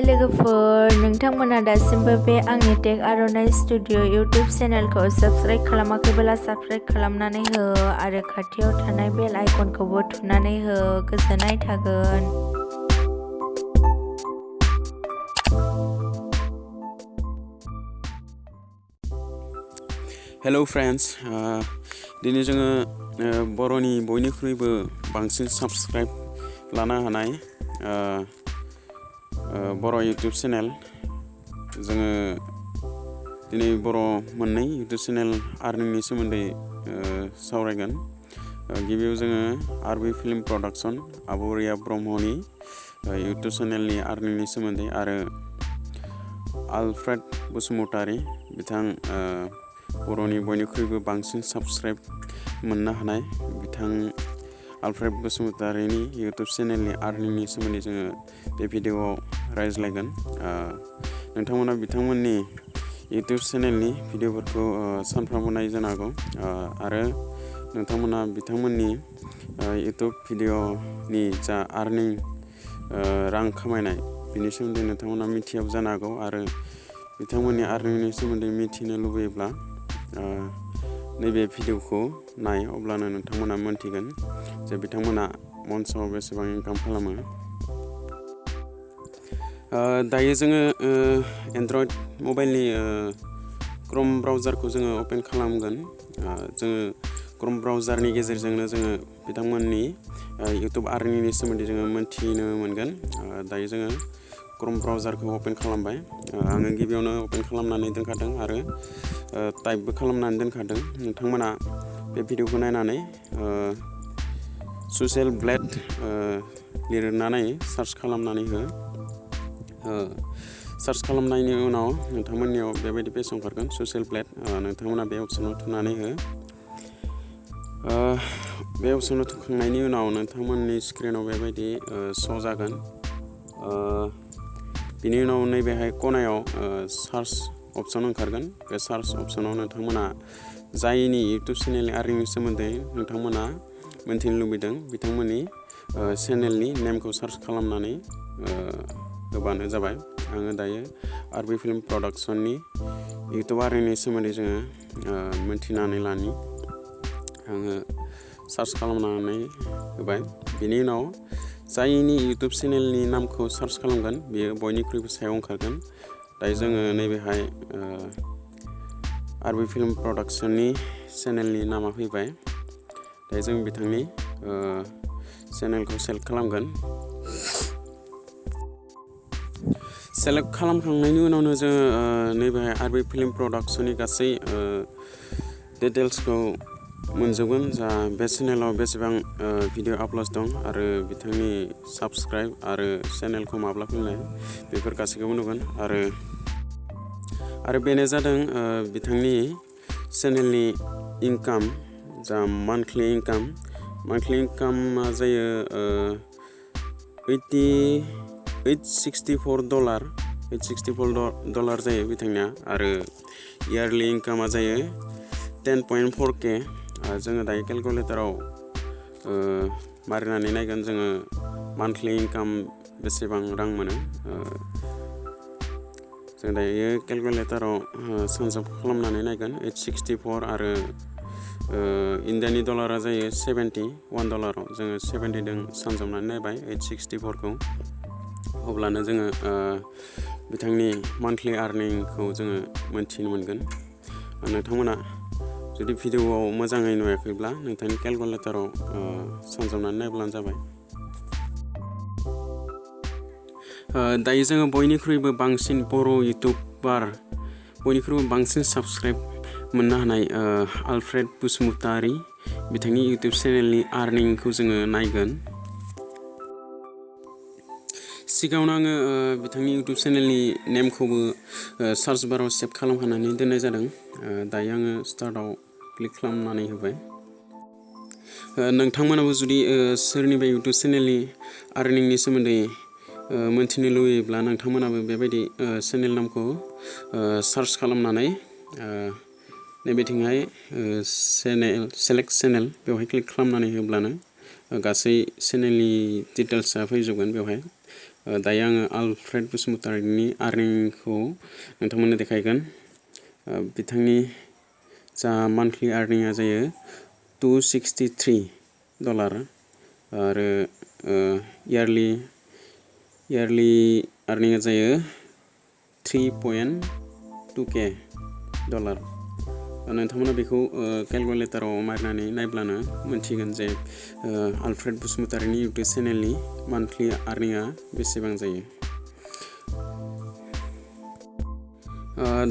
लोगोफोर नोंथांमोना दासिमबो बे आंनि टेक आर'नाइ स्टुडिअ YouTube चेनेलखौ साबस्क्राइब खालामाखैब्ला साबस्क्राइब खालामनानै हो आरो खाथियाव थानाय बेल आइकनखौबो थुनानै हो गोजोननाय थागोन। हेलो फ्रेंड्स दिनै जोङो बर'नि बयनिख्रुइबो बांसिन साबस्क्राइब लानो हानाय बर' YouTube चेनेल जोङो दिनै बर' मोननै YouTube चेनेल आर्निंनि सोमोन्दै सावरायगोन। गिबियाव जोङो आरबि फिल्म प्रडाक्शन आबरिया ब्रह्मनि YouTube चेनेलनि आर्निंनि सोमोन्दै आरो आलफ्रेड बसुमतारी बिथां बर'नि बयनिख्रुइबो बांसिन साबस्क्राइब मोननो हानाय बिथां आलफ्रेड बसुमतारीनि YouTube चेनेलनि आर्निंनि सोमोन्दै जोङो बे भिडिअ'आव रायज्लायगोन। नोंथांमोना बिथांमोननि YouTube चेनेलनि भिडिअ'फोरखौ सानफ्रामबो नाय जानो हागौ आरो नोंथांमोना बिथांमोननि YouTube भिडिअ'नि जा आर्निं रां खामायनाय बिनि सोमोन्दै नोंथांमोना मिथियाबो जानो हागौ आरो बिथांमोननि आर्निंनि सोमोन्दै मिथिनो लुबैयोब्ला नैबे भिडिअ'खौ नाय अब्लानो नोंथांमोना मोनथिगोन जे बिथांमोना मन्थआव बेसेबां इनकाम खालामो। दायो जोङो एन्ड्रइड मबाइलनि क्रोम ब्राउजारखौ जोङो अपेन खालामगोन। जोङो क्रोम ब्राउजारनि गेजेरजोंनो जोङो बिथांमोननि YouTube आर्निंनि सोमोन्दै जोङो मोनथिनो मोनगोन। दायो जोङो क्रोम ब्राउजारखौ अपेन खालामबाय। आङो गिबियावनो अपेन खालामनानै दोनखादों आरो टाइपबो खालामनानै दोनखादों। नोंथांमोना बे भिडिअ'खौ नायनानै ससियेल ब्लेड लिरनानै सार्च खालामनानै हो। सार्च खालामनायनि उनाव नोंथांमोननियाव बेबायदि पेज ओंखारगोन ससियेल ब्लेड। नोंथांमोना बे अप्सनाव थुनानै हो। बे अप्सनाव थुखांनायनि उनाव नोंथांमोननि स्क्रिनाव बेबायदि श' जागोन। बिनि उनाव नैबेहाय खनायाव सार्च अप्सन ओंखारगोन। बे सार्च अप्सनाव नोंथांमोना जायनि YouTube चेनेलनि आर्निंनि सोमोन्दै नोंथांमोना मोनथिनो लुबैदों बिथांमोननि चेनेलनि नेमखौ सार्च खालामनानै होबानो जाबाय। आङो दायो आरबि फिल्म प्रडाक्शननि YouTube आर्निंनि सोमोन्दै जोङो मोनथिनानै लानि। आङो सार्च खालामनानै होबाय। बिनि उनाव जायनि YouTube चेनेलनि नामखौ सार्च खालामगोन बेयो बयनिख्रुइबो सायाव ओंखारगोन। दायो जोङो नैबेहाय आरबि फिल्म प्रडाक्शननि चेनेलनि नामा फैबाय। दायो जों बिथांनि चेनेलखौ सेलेक्ट खालामगोन। सेलेक्ट खालामखांनायनि उनावनो जोङो नैबेहाय आरबि फिल्म प्रडाक्शननि गासै डिटेल्सखौ मोनजोबगोन। जा बे चेनेलाव बेसेबां भिडिअ आपल'ड दं आरो बिथांनि साबस्क्राइब आरो चेनेलखौ माब्ला खुलिनाय बेफोर गासैखौबो नुगोन आरो बेनो जादों बिथांनि चेनेलनि इनकाम जा मान्थलि इनकामा जायो $864 जायो बिथांनिया आरो इयारलि इनकामा जायो 10.4K। जोङो दायो केलकुलेटराव मारिनानै नायगोन जोङो मान्थलि इनकाम बेसेबां रां मोनो। जों दायो केलकुलेटराव सानजाब खालामनानै नायगोन 864 आरो इन्डियानि डलारा जायो $71। जोङो 70जों सानजाबनानै नायबाय 864खौ अब्लानो जोङो बिथांनि मान्थलि आर्निंखौ जोङो मोनथिनो मोनगोन। नोंथांमोना जुदि भिडिअ'आव मोजाङै नुवाखैब्ला नोंथांनि केलकुलेटराव सानजाबनानै नायब्लानो जाबाय। दायो जोङो बयनिख्रुइबो बांसिन बर' इउटुबार बयनिख्रुइबो बांसिन साबस्क्राइब मोननो हानाय आलफ्रेड बसुमतारी बिथांनि YouTube चेनेलनि आर्निंखौ जोङो नायगोन। सिगाङावनो आङो बिथांनि YouTube चेनेलनि नेमखौबो सार्च बाराव सेभ खालामखानानै दोननाय जादों। दायो आङो स्टार्टआव क्लिक खालामनानै होबाय। नोंथांमोनाबो जुदि सोरनिबा YouTube चेनेलनि आर्निंनि सोमोन्दै मोनथिनो लुबैयोब्ला नोंथांमोनाबो बेबायदि चेनेल नामखौ सार्च खालामनानै नैबेथिंहाय सेलेक्ट चेनेल बेवहाय क्लिक खालामनानै होब्लानो गासै चेनेलनि डिटेल्सआ फैजोबगोन बेवहाय। दायो आङो आलफ्रेड बसुमतारीनि आर्निंखौ नोंथांमोननो देखायगोन। बिथांनि जा मान्थलि आर्निंआ जायो $263 आरो इयारलि आर्निंआ जायो $3.2K। नोंथांमोना बेखौ केलकुलेटराव मारिनानै नायब्लानो मोनथिगोन जे आलफ्रेड बसुमतारीनि इउटुब चेनेलनि मान्थलि आर्निंआ बेसेबां जायो।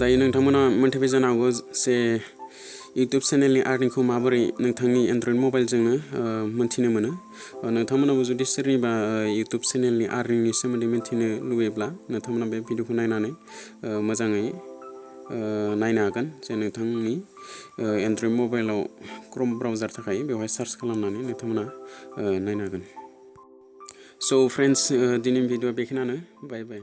दायो नोंथांमोना मोनथिबाय जानो हागौ जे इउटुब चेनेलनि आर्निंखौ माबोरै नोंथांनि एन्ड्रइड मबाइलजोंनो मोनथिनो मोनो। नोंथांमोनाबो जुदि सोरनिबा इउटुब चेनेलनि आर्निंनि सोमोन्दै मिथिनो लुबैयोब्ला नोंथांमोना बे भिडिअखौ नायनानै मोजाङै नायनो हागोन जे नोंथांनि एन्ड्रइड मबाइलाव क्रोम ब्राउजार थाखाय बेवहाय सार्च खालामनानै नोंथांमोना नायनो हागोन। स' फ्रेन्ड्स दिनैनि भिडिअआ बेखिनियानो। बाय बाय।